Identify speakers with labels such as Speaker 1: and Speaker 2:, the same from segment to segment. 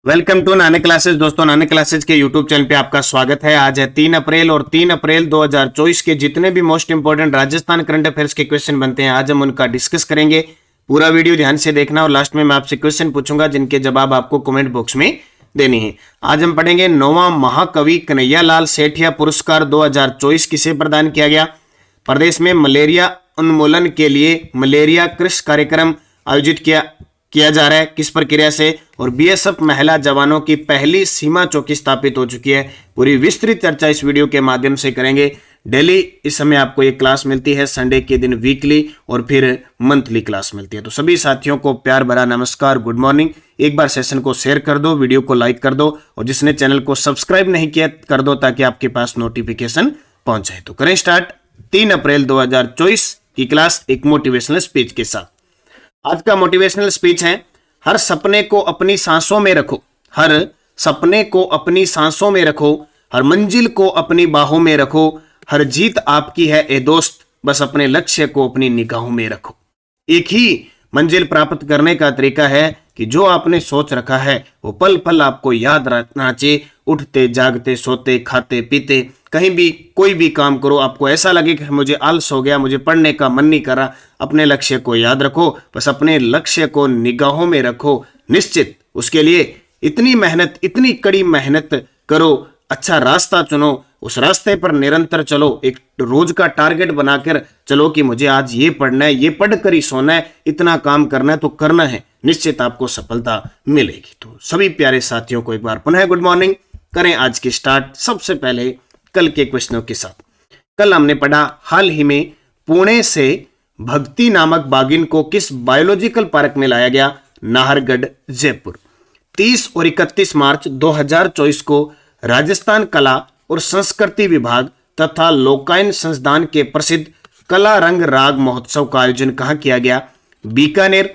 Speaker 1: Welcome to Nanak classes. दोस्तों, Nanak classes के YouTube channel पे आपका स्वागत है। आज है 3 अप्रैल और 3 अप्रैल 2024 के जितने भी most important Rajasthan current affairs के क्वेश्चन बनते हैं आज हम उनका डिस्कस करेंगे। पूरा वीडियो ध्यान से देखना और लास्ट में मैं आपसे क्वेश्चन पूछूंगा जिनके जवाब आपको कमेंट बॉक्स में देनी है। आज हम पढ़ेंगे 9वां महाकवि कन्हैयालाल सेठिया पुरस्कार 2024 किसे प्रदान किया गया। प्रदेश में मलेरिया उन्मूलन के लिए मलेरिया कृषि कार्यक्रम आयोजित किया जा रहा है किस प्रक्रिया से। और बीएसएफ महिला जवानों की पहली सीमा चौकी स्थापित हो चुकी है। पूरी विस्तृत चर्चा इस वीडियो के माध्यम से करेंगे। डेली इस समय आपको ये क्लास मिलती है, संडे के दिन वीकली और फिर मंथली क्लास मिलती है। तो सभी साथियों को प्यार भरा नमस्कार, गुड मॉर्निंग। एक बार सेशन को शेयर कर दो, वीडियो को लाइक कर दो और जिसने चैनल को सब्सक्राइब नहीं किया कर दो ताकि आपके पास नोटिफिकेशन पहुंचे। तो करें स्टार्ट 3 अप्रैल 2024 की क्लास एक मोटिवेशनल स्पीच के साथ। आज का मोटिवेशनल स्पीच है, हर सपने को अपनी सांसों में रखो, हर सपने को अपनी सांसों में रखो, हर मंजिल को अपनी बाहों में रखो, हर जीत आपकी है ए दोस्त, बस अपने लक्ष्य को अपनी निगाहों में रखो। एक ही मंजिल प्राप्त करने का तरीका है कि जो आपने सोच रखा है वो पल पल आपको याद रखना चाहिए। उठते जागते सोते खाते पीते कहीं भी कोई भी काम करो, आपको ऐसा लगे कि मुझे आलस हो गया, मुझे पढ़ने का मन नहीं कर रहा, अपने लक्ष्य को याद रखो, बस अपने लक्ष्य को निगाहों में रखो। निश्चित उसके लिए इतनी मेहनत, इतनी कड़ी मेहनत करो, अच्छा रास्ता चुनो, उस रास्ते पर निरंतर चलो। एक रोज का टारगेट बनाकर चलो कि मुझे आज ये पढ़ना है, ये पढ़कर ही सोना है, इतना काम करना है तो करना है। निश्चित आपको सफलता मिलेगी। तो सभी प्यारे साथियों को एक बार पुनः गुड मॉर्निंग। करें आज की स्टार्ट सबसे पहले कल के क्वेश्चनों के साथ। कल हमने पढ़ा हाल ही में पुणे से भक्ति नामक बाघिन को किस बायोलॉजिकल पार्क में लाया गया। नाहरगढ़, जयपुर। 30 और 31 मार्च 2024 को राजस्थान कला और संस्कृति विभाग तथा लोकायन संस्थान के प्रसिद्ध कला रंग राग महोत्सव का आयोजन कहां किया गया। Bikaner.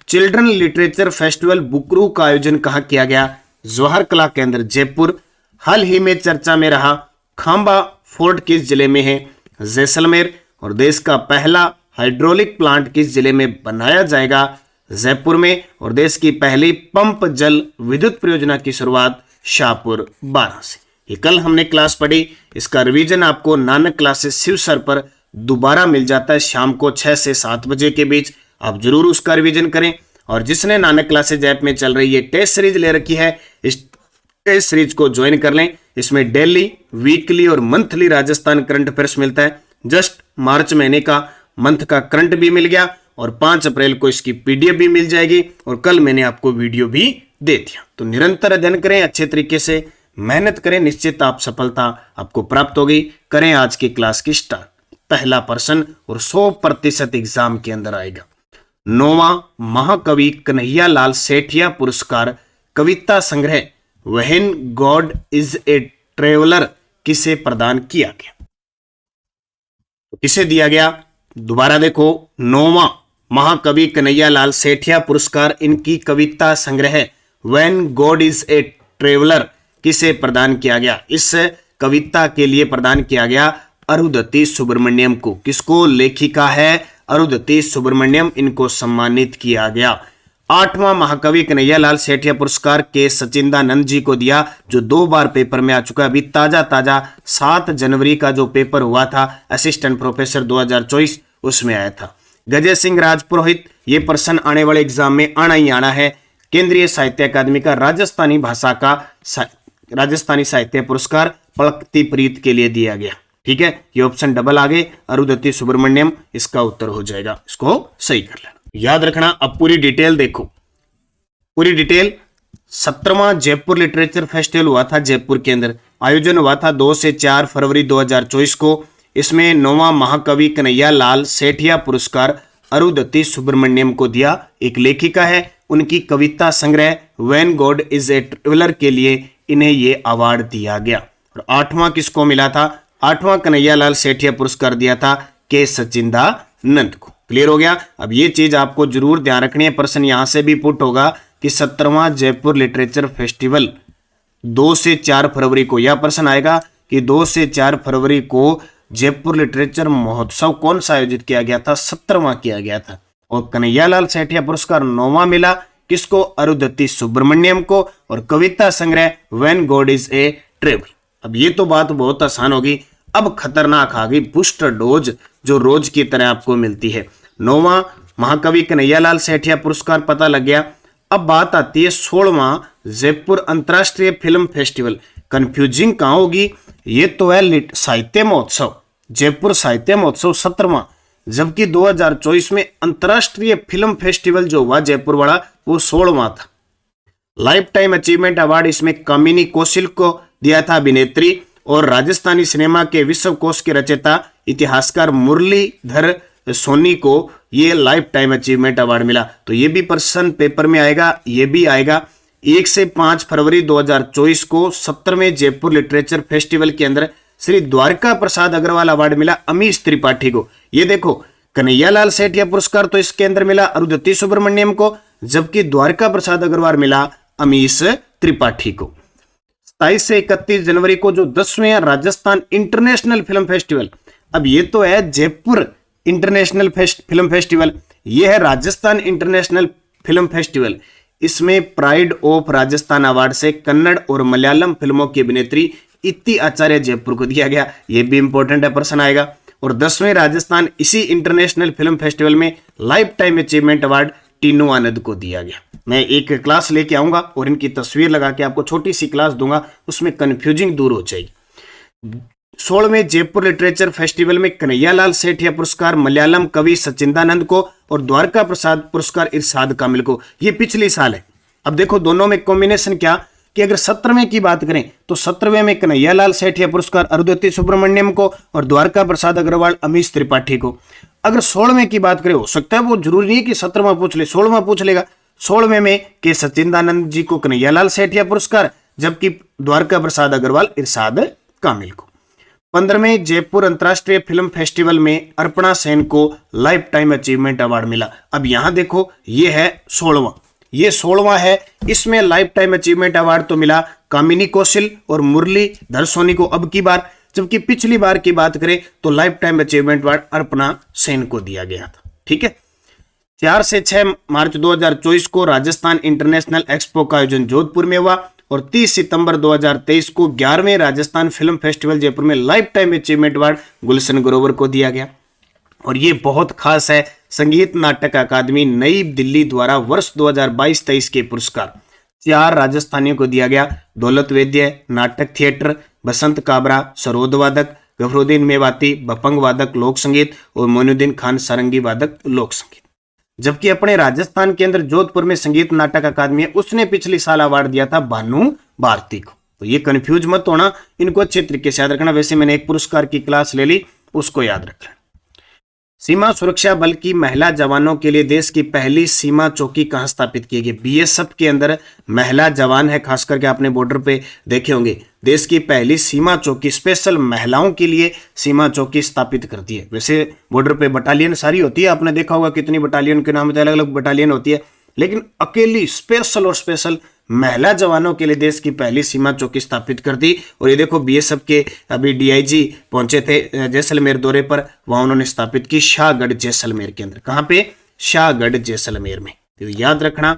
Speaker 1: Children literature festival Bukru का आयोजन कहां किया गया। जवाहर कला केंद्र, जयपुर। हाल ही में चर्चा में रहा खांबा फोर्ट किस जिले में है। जैसलमेर। और देश का पहला हाइड्रोलिक प्लांट किस जिले में बनाया जाएगा। जयपुर में। और देश की पहली पंप जल विद्युत परियोजना की शुरुआत शाहपुर, वाराणसी। ये कल हमने क्लास पढ़ी। इसका रिवीजन आपको नानक क्लासेस शिव सर पर दोबारा मिल जाता है शाम को 6 से 7 बजे के बीच। आप जरूर उसका रिवीजन करें। और जिसने नानक क्लासेस ऐप में चल रही है टेस्ट सीरीज ले रखी है, इस टेस्ट सीरीज को ज्वाइन कर लें। इसमें डेली, वीकली और मंथली राजस्थान करंट अफेयर्स मिलता है। जस्ट मार्च महीने का मंथ का करंट भी मिल गया और 5 अप्रैल को इसकी पीडीएफ भी मिल जाएगी और कल मैंने आपको वीडियो भी दे दिया। तो निरंतर अध्ययन करें, अच्छे तरीके से मेहनत करें, निश्चित आप सफलता आपको प्राप्त होगी। करें आज की क्लास की स्टार्ट। पहला प्रश्न और 100% एग्जाम के अंदर आएगा। 9वां महाकवि कन्हैयालाल सेठिया पुरस्कार कविता संग्रह when God is a traveller किसे प्रदान किया गया। किसे दिया गया दोबारा देखो। 9वां महाकवि कन्हैयालाल सेठिया पुरस्कार इनकी कविता संग्रह when God is a traveller किसे प्रदान किया गया। इस कविता के लिए प्रदान किया गया अरुंधति सुब्रमण्यम को। किसको? लेखिका है अरुंधति सुब्रमण्यम, इनको सम्मानित किया गया। 8वां महाकवि कन्हैयालाल सेठिया पुरस्कार के सचिंदानंद जी को दिया, जो 2 बार पेपर में आ चुका है। अभी ताजा 7 जनवरी का जो पेपर हुआ था असिस्टेंट प्रोफेसर 2024 उसमें आया था। गजय सिंह राजपुरोहित, ये प्रश्न आने वाले एग्जाम में आना ही आना है। केंद्रीय साहित्य अकादमी का राजस्थानी भाषा का राजस्थानी साहित्य पुरस्कार पलकती प्रीत के लिए दिया गया। ठीक है, ये ऑप्शन डबल आ गए, अरुंधति सुब्रमण्यम इसका उत्तर हो जाएगा। इसको सही कर लेना, याद रखना। अब पूरी डिटेल देखो, पूरी डिटेल। 17वां जयपुर लिटरेचर फेस्टिवल हुआ था जयपुर के अंदर, आयोजन हुआ था 2 से 4 फरवरी 2024 को। इसमें 9वां महाकवि कन्हैयालाल सेठिया पुरस्कार अरुंधति सुब्रमण्यम को दिया। एक लेखिका है, उनकी कविता संग्रह when God is a traveller के लिए इन्हें ये अवार्ड दिया गया। और 8वां किसको मिला था? 8वां कन्हैयालाल सेठिया पुरस्कार दिया था के सचिंदानंद को। क्लियर हो गया। अब ये चीज आपको जरूर ध्यान रखनी है, प्रश्न यहां से भी पुट होगा कि 17वां जयपुर लिटरेचर फेस्टिवल 2 से 4 फरवरी को, यह प्रश्न आएगा कि 2 से 4 फरवरी को जयपुर लिटरेचर महोत्सव कौन सा आयोजित किया गया था? 17वां किया गया था। और कन्हैयालाल सेठिया पुरस्कार 9वां मिला, किसको? अरुंधति सुब्रमण्यम को। और कविता संग्रह when God is a travel. अब ये तो बात बहुत आसान होगी। अब खतरनाक आ गई बूस्टर डोज, जो रोज की तरह आपको मिलती है। 9वां महाकवि कन्हैयालाल सेठिया पुरस्कार पता लग गया। अब बात आती है 16वां जयपुर अंतर्राष्ट्रीय फिल्म फेस्टिवल। कंफ्यूजिंग कहां होगी? ये तो है साहित्य महोत्सव, जयपुर साहित्य महोत्सव 17वां, जबकि 2024 में अंतर्राष्ट्रीय फिल्म फेस्टिवल जो हुआ जयपुर वाला वो 16वां था। लाइफ टाइम अचीवमेंट अवार्ड इसमें कामिनी कौशिक को दिया था, अभिनेत्री, और राजस्थानी सिनेमा के विश्व कोश के रचयिता इतिहासकार मुरलीधर सोनी को ये लाइफ टाइम अचीवमेंट अवार्ड मिला। तो ये भी प्रश्न पेपर में आएगा, ये भी आएगा। 1 से 5 फरवरी 2024 को 17वें जयपुर लिटरेचर फेस्टिवल के अंदर श्री द्वारका प्रसाद अग्रवाल अवार्ड मिला अमीश त्रिपाठी को। ये देखो, कन्हैयालाल सेठिया पुरस्कार तो इसके अंदर मिला अरुंधति सुब्रमण्यम को, जबकि द्वारका प्रसाद अग्रवाल मिला अमीश त्रिपाठी को। 27 से 31 जनवरी को जो 10वें राजस्थान इंटरनेशनल फिल्म फेस्टिवल, अब ये तो है जयपुर इंटरनेशनल फिल्म फेस्टिवल, ये है राजस्थान इंटरनेशनल फिल्म फेस्टिवल। इसमें प्राइड ऑफ राजस्थान अवार्ड से कन्नड़ और मलयालम फिल्मों की अभिनेत्री इति आचार्य जयपुर को दिया गया। ये भी इंपॉर्टेंट है, प्रश्न आएगा। और 10वें राजस्थान इसी इंटरनेशनल फिल्म फेस्टिवल में lifetime achievement award Tinu Anand को दिया गया। मैं एक क्लास लेके आऊंगा और इनकी तस्वीर लगा के आपको छोटी सी क्लास दूंगा, उसमें कंफ्यूजिंग दूर हो जाएगी। 16वें जयपुर लिटरेचर फेस्टिवल में कन्हैयालाल सेठिया पुरस्कार मलयालम कवि सचिंदानंद को और द्वारका प्रसाद पुरस्कार इरशाद कामिल को। ये पिछली साल है। अब देखो दोनों में कॉम्बिनेशन क्या कि अगर 17वें की बात करें तो 17वें में कन्हैयालाल सेठिया पुरस्कार अरुंधति सुब्रमण्यम को और द्वारका प्रसाद अग्रवाल अमीश त्रिपाठी को। अगर 16वें की बात करें, हो सकता है वो जरूरी नहीं कि 17वां पूछ ले, 16वां पूछ लेगा। 16वें में के सचिंदानंद जी को कन्हैयालाल सेठिया पुरस्कार, जबकि द्वारका प्रसाद अग्रवाल इरशाद कामिल को। 15वें जयपुर अंतर्राष्ट्रीय फिल्म फेस्टिवल में अर्पणा सेन को लाइफ टाइम अचीवमेंट अवार्ड मिला। अब यहां देखो, ये है 16वां, ये 16वां है। इसमें लाइफ टाइम अचीवमेंट अवार्ड तो मिला कामिनी कौशिक और मुरलीधर सोनी को अब की बार, जबकि पिछली बार की बात करें तो life time achievement award Arpana Sen को दिया गया था। ठीक है। 4 से 6 मार्च 2024 को राजस्थान इंटरनेशनल एक्सपो का आयोजन जोधपुर में हुआ और 30 सितंबर 2023 को 11वें राजस्थान फिल्म फेस्टिवल जयपुर में lifetime achievement award Gulshan Grover को दिया गया। और ये बहुत खास है, संगीत नाटक अकादमी नई दिल्ली द्वारा वर्ष 2022-23 के पुरस्कार 4 राजस्थानियों को दिया गया। दौलत वैद्य नाटक थिएटर, बसंत काबरा सरोद वादक, गफरुद्दीन मेवाती बपंग वादक लोक संगीत और मोइनुद्दीन खान सारंगी वादक लोक संगीत। जबकि अपने राजस्थान के अंदर जोधपुर में संगीत नाटक अकादमी है, उसने पिछली साल अवार्ड दिया था भानु भारती को। तो ये कंफ्यूज मत होना, इनको अच्छे तरीके से याद रखना। वैसे मैंने एक पुरस्कार की क्लास ले ली, उसको याद रखना। सीमा सुरक्षा बल की महिला जवानों के लिए देश की पहली सीमा चौकी कहां स्थापित की गई? बीएसएफ के अंदर महिला जवान है, खास करके आपने बॉर्डर पे देखे होंगे। देश की पहली सीमा चौकी स्पेशल महिलाओं के लिए सीमा चौकी स्थापित करती है। वैसे बॉर्डर पे बटालियन सारी होती है, आपने देखा होगा कितनी बटालियन के नाम, अलग अलग बटालियन होती है, लेकिन अकेली स्पेशल और स्पेशल महिला जवानों के लिए देश की पहली सीमा चौकी स्थापित कर दी। और ये देखो बीएसएफ के अभी डीआईजी पहुंचे थे जैसलमेर दौरे पर, वहां उन्होंने स्थापित की शाहगढ़ जैसलमेर के अंदर। कहां पे? शाहगढ़ जैसलमेर में। तो याद रखना,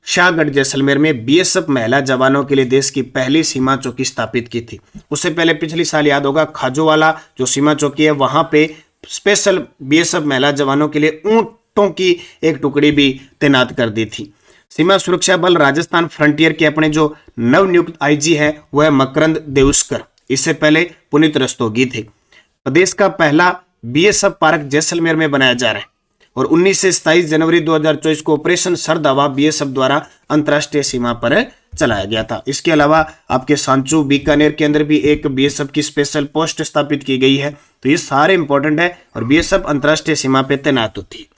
Speaker 1: शाहगढ़ जैसलमेर में बीएसएफ महिला जवानों के लिए देश की पहली सीमा चौकी स्थापित की थी। उससे पहले पिछली साल याद होगा खाजोवाला जो सीमा चौकी है, वहां पे स्पेशल बीएसएफ महिला जवानों के लिए ऊंटों की एक टुकड़ी भी तैनात कर दी थी। सीमा सुरक्षा बल राजस्थान फ्रंटियर के अपने जो नवनियुक्त आईजी है वह मकरंद देउस्कर, इससे पहले पुनीत रस्तोगी थे। प्रदेश का पहला बीएसएफ पार्क जैसलमेर में बनाया जा रहा है और 19 से 27 जनवरी 2024 को ऑपरेशन सर्द हवा बीएसएफ द्वारा अंतर्राष्ट्रीय सीमा पर चलाया गया था। इसके अलावा आपके सांचू बीकानेर के अंदर भी एक बीएसएफ की स्पेशल पोस्ट स्थापित की गई है। तो ये सारे इंपॉर्टेंट है और बीएसएफ अंतर्राष्ट्रीय सीमा पर तैनात होती है।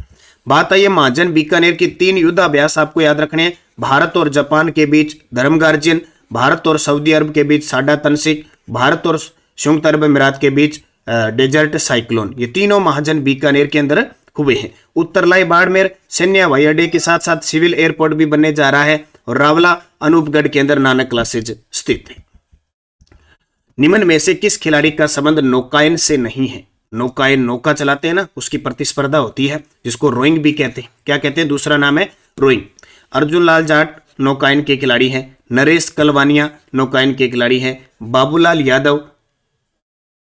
Speaker 1: बात आई है महाजन बीकानेर की 3 युद्धाभ्यास आपको याद रखने हैं। भारत और जापान के बीच धर्मगार्जियन, भारत और सऊदी अरब के बीच साडा तनसिक, भारत और संयुक्त अरब अमीरात के बीच डेजर्ट साइक्लोन, ये तीनों महाजन बीकानेर के अंदर हुए हैं। उत्तरलाई बाड़मेर सैन्य हवाई अड्डे के साथ साथ सिविल एयरपोर्ट भी बनने जा रहा है और रावला अनूपगढ़ के अंदर नानक क्लासेज स्थित है। निम्न में से किस खिलाड़ी का संबंध नौकायन से नहीं है? नौकायन नौका चलाते हैं ना, उसकी प्रतिस्पर्धा होती है जिसको रोइंग भी कहते हैं। क्या कहते हैं? दूसरा नाम है रोइंग। अर्जुन लाल जाट नौकायन के खिलाड़ी हैं, नरेश कलवानिया नौकायन के खिलाड़ी हैं, बाबूलाल यादव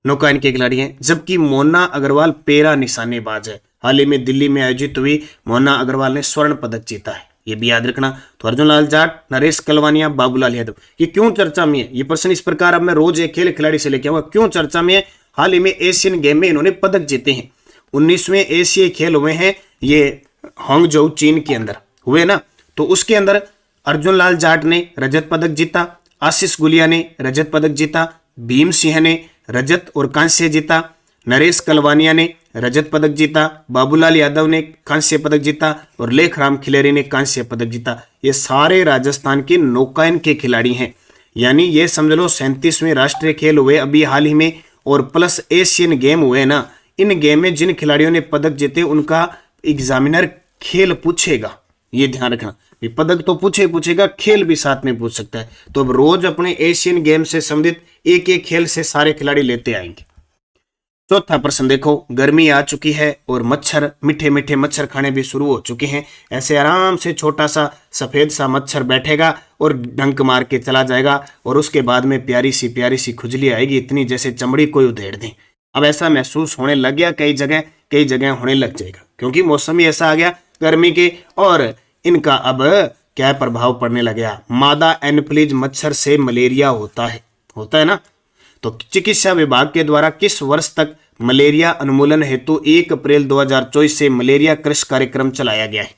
Speaker 1: नौकायन के खिलाड़ी हैं, जबकि मोना अग्रवाल पैरा निशानेबाज है। हाल ही में दिल्ली में आयोजित हुई मोना अग्रवाल ने स्वर्ण पदक जीता है, ये भी याद रखना। तो अर्जुन लाल जाट, नरेश कलवानिया, बाबूलाल यादव, ये क्यों चर्चा में है? ये प्रश्न इस प्रकार अब मैं रोज एक खेल खिलाड़ी से लेके आऊंगा, क्यों चर्चा में है? हाल ही में एशियन गेम में इन्होंने पदक जीते हैं। 19वें एशियाई खेल हुए हैं, ये हांगझोउ चीन के अंदर हुए ना, तो उसके अंदर अर्जुन लाल जाट ने रजत पदक जीता, आशीष गुलिया ने रजत पदक जीता, भीम सिंह ने रजत और कांस्य जीता, नरेश कलवानिया ने रजत पदक जीता, बाबूलाल यादव ने कांस्य पदक जीता और लेखराम खिलेरी ने कांस्य पदक जीता। ये सारे राजस्थान के नौकायन के खिलाड़ी हैं। यानी ये समझ लो 37वें राष्ट्रीय खेल हुए अभी हाल ही में, और प्लस एशियन गेम हुए ना, इन गेम में जिन खिलाड़ियों ने पदक जीते उनका एग्जामिनर खेल पूछेगा, ये ध्यान रखना। पदक तो पूछेगा, खेल भी साथ में पूछ सकता है। तो अब रोज अपने एशियन गेम से संबंधित एक एक खेल से सारे खिलाड़ी लेते आएंगे। चौथा प्रश्न देखो, गर्मी आ चुकी है और मच्छर, मीठे मीठे मच्छर खाने भी शुरू हो चुके हैं। ऐसे आराम से छोटा सा सफेद सा मच्छर बैठेगा और डंक मार के चला जाएगा, और उसके बाद में प्यारी सी खुजली आएगी, इतनी जैसे चमड़ी कोई उधेड़ दे। अब ऐसा महसूस होने लग गया, कई जगह होने लग जाएगा, क्योंकि मौसम ही ऐसा आ गया गर्मी के, और इनका अब क्या प्रभाव पड़ने लग गया। मादा एनोफिलीज मच्छर से मलेरिया होता है ना। तो चिकित्सा विभाग के द्वारा किस वर्ष तक मलेरिया उन्मूलन हेतु 1 अप्रैल 2024 से मलेरिया कृषि कार्यक्रम चलाया गया है?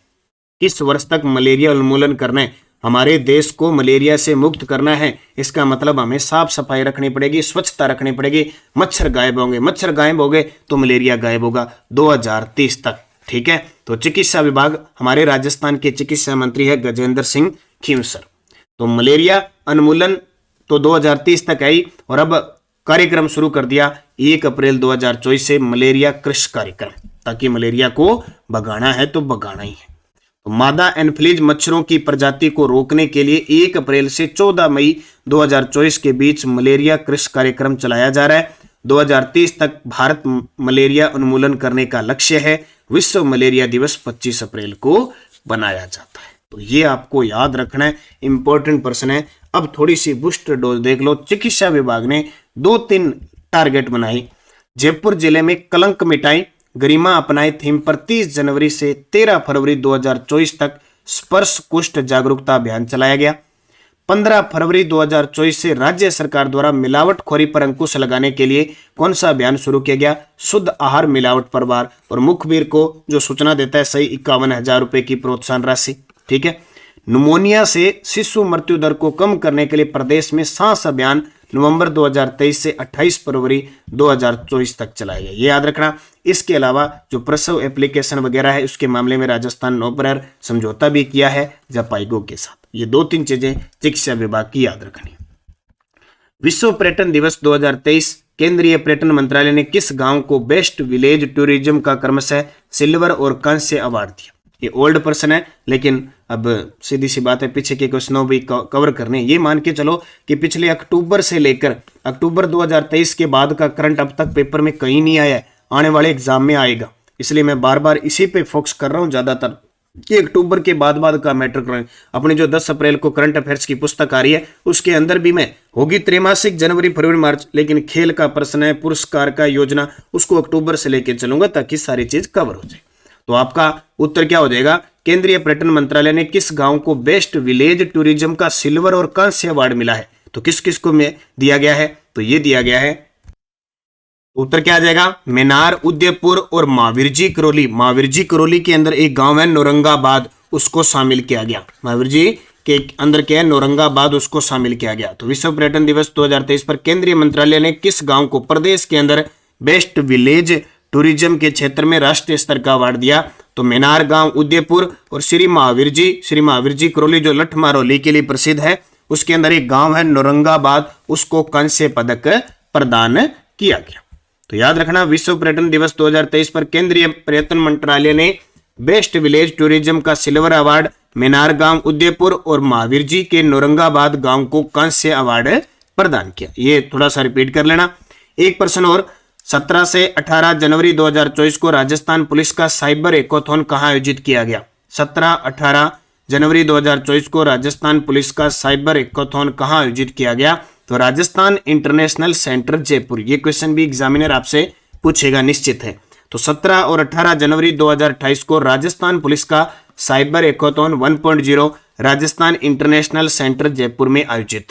Speaker 1: किस वर्ष तक मलेरिया उन्मूलन करना है? हमारे देश को मलेरिया से मुक्त करना है, इसका मतलब हमें साफ सफाई रखनी पड़ेगी, स्वच्छता रखनी पड़ेगी। मच्छर गायब होंगे तो मलेरिया गायब होगा 2030 तक। ठीक है, तो चिकित्सा विभाग, हमारे राजस्थान के चिकित्सा मंत्री है गजेंद्र सिंह खींवसर। तो मलेरिया उन्मूलन तो 2030 तक आई, और अब कार्यक्रम शुरू कर दिया 1 अप्रैल 2024 से मलेरिया कृषि कार्यक्रम, ताकि मलेरिया को भगाना है तो भगाना ही है। तो मादा एनोफिलीज मच्छरों की प्रजाति को रोकने के लिए 1 अप्रैल से 14 मई 2024 के बीच मलेरिया कृषि कार्यक्रम चलाया जा रहा है। 2030 तक भारत मलेरिया उन्मूलन करने का लक्ष्य है। विश्व मलेरिया दिवस 25 अप्रैल को बनाया जाता है। तो ये आपको याद रखना है, इंपॉर्टेंट प्रश्न है। अब थोड़ी सी बूस्टर डोज देख लो। चिकित्सा विभाग ने 2-3 टारगेट बनाई। जयपुर जिले में कलंक मिटाई, गरिमा अपनाए थीम पर 30 जनवरी से 13 फरवरी 2024 तक स्पर्श कुष्ठ जागरूकता अभियान चलाया गया। 15 फरवरी 2024 से राज्य सरकार द्वारा मिलावटखोरी पर अंकुश लगाने के लिए कौन सा अभियान शुरू किया गया? शुद्ध आहार मिलावट पर वार, और मुखबिर को जो सूचना देता है सही 51,000 रुपए की प्रोत्साहन राशि। ठीक है, निमोनिया से शिशु मृत्यु दर को कम करने के लिए प्रदेश में सांस अभियान नवंबर 2023 से 28 फरवरी 2024 तक चलाया गया, ये याद रखना। इसके अलावा जो प्रसव एप्लीकेशन वगैरह है उसके मामले में राजस्थान नौपरार समझौता भी किया है जपाइगो के साथ। ये 2-3 चीजें शिक्षा विभाग की याद रखनी। विश्व पर्यटन दिवस 2023 केंद्रीय पर्यटन मंत्रालय ने किस गांव को बेस्ट विलेज टूरिज्म का क्रमशः सिल्वर और कांस्य अवार्ड दिया? ये ओल्ड पर्सन है, लेकिन अब सीधी सी बात है, पीछे के क्वेश्चनों भी कवर करने। ये मान के चलो कि पिछले अक्टूबर से लेकर अक्टूबर 2023 के बाद का करंट अब तक पेपर में कहीं नहीं आया है, आने वाले एग्जाम में आएगा। इसलिए मैं बार बार इसी पे फोकस कर रहा हूँ ज्यादातर, कि अक्टूबर के बाद का मैटर करें। अपने जो 10 अप्रैल को करंट अफेयर्स की पुस्तक आ रही है उसके अंदर भी मैं होगी त्रैमासिक जनवरी फरवरी मार्च, लेकिन खेल का प्रश्न है, पुरस्कार का योजना, उसको अक्टूबर से लेकर चलूंगा ताकि सारी चीज कवर हो जाए। तो आपका उत्तर क्या हो जाएगा? केंद्रीय पर्यटन मंत्रालय ने किस गांव को बेस्ट विलेज टूरिज्म का सिल्वर और कांस्य अवार्ड मिला है? तो किस किस को में दिया गया है? तो ये दिया गया है, उत्तर क्या आ जाएगा? मेनार, उदयपुर और महावीरजी करौली। महावीरजी करौली के अंदर एक गांव है नौरंगाबाद, उसको शामिल किया गया। महावीरजी के अंदर क्या है? नौरंगाबाद, उसको शामिल किया गया। तो विश्व पर्यटन दिवस 2023 पर केंद्रीय मंत्रालय ने किस गांव को प्रदेश के अंदर बेस्ट विलेज टूरिज्म के क्षेत्र में राष्ट्रीय स्तर का अवार्ड दिया? तो मेनार गांव, उदयपुर और श्री महावीर जी करौली जो लठमारौली के लिए प्रसिद्ध है, उसके अंदर एक गांव है नौरंगाबाद, उसको कांस्य पदक प्रदान किया गया। तो याद रखना, विश्व पर्यटन दिवस 2023 पर केंद्रीय पर्यटन मंत्रालय ने बेस्ट विलेज टूरिज्म का सिल्वर अवार्ड मेनार गांव, उदयपुर और महावीर जी के नौरंगाबाद गांव को कांस्य अवार्ड प्रदान किया। ये थोड़ा सा रिपीट कर लेना। एक प्रश्न और, 17 से 18 जनवरी 2024 को राजस्थान पुलिस का साइबर एकॉथॉन कहां आयोजित किया गया? 17-18 जनवरी 2024 को राजस्थान पुलिस का साइबर हैकाथॉन कहाँ आयोजित किया गया? तो राजस्थान इंटरनेशनल सेंटर जयपुर। ये क्वेश्चन भी एग्जामिनर आपसे पूछेगा, निश्चित है। तो 17 और 18 जनवरी 2028 को राजस्थान पुलिस का cyber hackathon 1.0 Rajasthan international centre Jaipur में आयोजित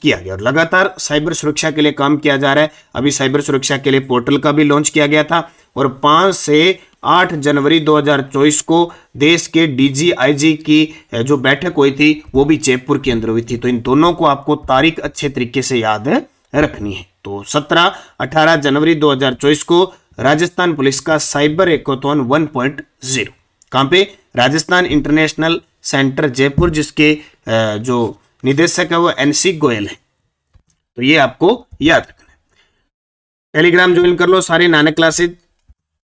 Speaker 1: किया गया। और लगातार साइबर सुरक्षा के लिए काम किया जा रहा है। अभी साइबर सुरक्षा के लिए पोर्टल का भी लॉन्च किया गया था। और 5 से 8 जनवरी 2024 को देश के DGIG की जो बैठक हुई थी वो भी जयपुर के अंदर हुई थी। तो इन दोनों को आपको तारीख अच्छे तरीके से याद रखनी है। तो 17-18 जनवरी 2024 को राजस्थान पुलिस का साइबर हैकाथॉन 1.0 कहां पे? राजस्थान इंटरनेशनल सेंटर जयपुर, जिसके जो निदेशक है वो NC गोयल है। तो ये आपको याद रखना है। टेलीग्राम ज्वाइन कर लो सारे, नानक क्लासेज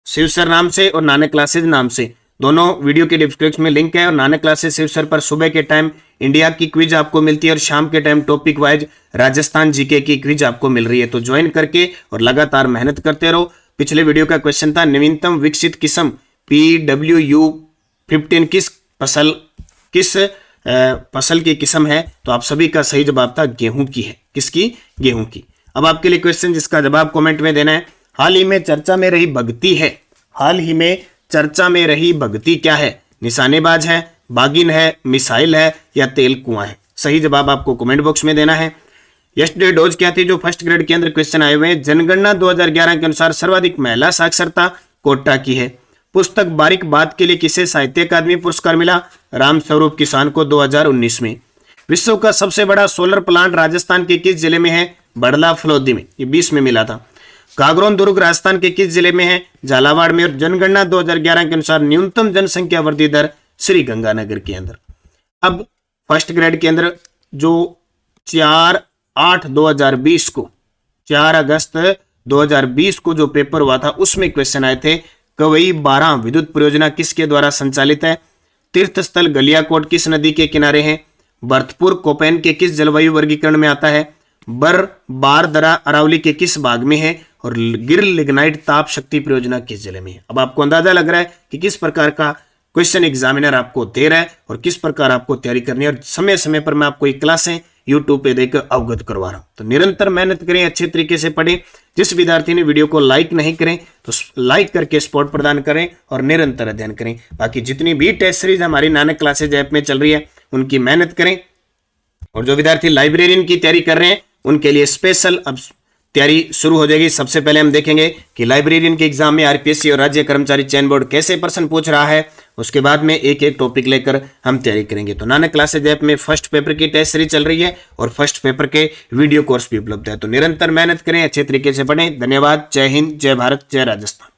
Speaker 1: शिव सर नाम से और नानक क्लासेज नाम से, दोनों वीडियो के डिस्क्रिप्शन में लिंक है। और नानक क्लासेज शिव सर पर सुबह के टाइम इंडिया की क्विज आपको मिलती है और शाम के time topic wise Rajasthan GK की क्विज आपको मिल रही है। तो ज्वाइन करके और लगातार मेहनत करते रहो। पिछले वीडियो का क्वेश्चन था नवीनतम विकसित किस्म PWU-15 किस फसल की किस्म है? तो आप सभी का सही जवाब था गेहूं की है। किसकी? गेहूं की। अब आपके लिए क्वेश्चन जिसका जवाब कमेंट में देना है। हाल ही में चर्चा में रही भगती है, हाल ही में चर्चा में रही भगती क्या है? निशानेबाज है, बागिन है, मिसाइल है या तेल कुआं है? सही जवाब आपको कमेंट बॉक्स में देना है। यस्टरडे डोज क्या थी? जो फर्स्ट ग्रेड के अंदर क्वेश्चन आए हुए हैं। जनगणना 2011 के अनुसार सर्वाधिक महिला साक्षरता कोटा की है। पुस्तक बारीक बात के लिए किसे साहित्य अकादमी पुरस्कार मिला? रामस्वरूप किसान को 2019 में। विश्व का सबसे बड़ा सोलर प्लांट राजस्थान के किस जिले में है? बड़ला फलोदी में। ये 20 में मिला था। कागरोन दुर्ग राजस्थान के किस जिले में है? झालावाड़ में। और जनगणना 2011 के अनुसार न्यूनतम जनसंख्या वृद्धि दर श्री गंगानगर के अंदर। अब फर्स्ट ग्रेड के अंदर जो 4/8/2020 को 4 अगस्त 2020 को जो पेपर हुआ था उसमें क्वेश्चन आए थे। कवई 12 विद्युत परियोजना किसके द्वारा संचालित है? तीर्थ स्थल गलियाकोट किस नदी के किनारे है? भरतपुर कोपेन के किस जलवायु वर्गीकरण में आता है? बारदरा अरावली के किस भाग में है? और गिर लिग्नाइट ताप शक्ति परियोजना किस जिले में है? अब आपको अंदाजा लग रहा है कि किस प्रकार का क्वेश्चन एग्जामिनर आपको दे रहा है और किस प्रकार आपको तैयारी करनी है। और समय समय पर मैं आपको ये क्लासें YouTube पे देकर अवगत करवा रहा हूं। तो निरंतर मेहनत करें, अच्छे तरीके से पढ़ें। जिस विद्यार्थी ने वीडियो को लाइक नहीं करें तो लाइक करके सपोर्ट प्रदान करें और निरंतर अध्ययन करें। बाकी जितनी भी टेस्ट सीरीज हमारी नानक क्लासेज ऐप में चल रही है उनकी मेहनत करें। और जो विद्यार्थी लाइब्रेरियन की तैयारी कर रहे हैं उनके लिए स्पेशल अब तैयारी शुरू हो जाएगी। सबसे पहले हम देखेंगे कि लाइब्रेरियन के एग्जाम में RPSC और राज्य कर्मचारी चयन बोर्ड कैसे प्रश्न पूछ रहा है। उसके बाद में एक एक टॉपिक लेकर हम तैयारी करेंगे। तो नानक क्लासेज ऐप में फर्स्ट पेपर की टेस्ट सीरीज चल रही है और फर्स्ट पेपर के वीडियो कोर्स भी उपलब्ध है। तो निरंतर मेहनत करें, अच्छे तरीके से पढ़ें। धन्यवाद। जय हिंद, जय भारत, जय राजस्थान।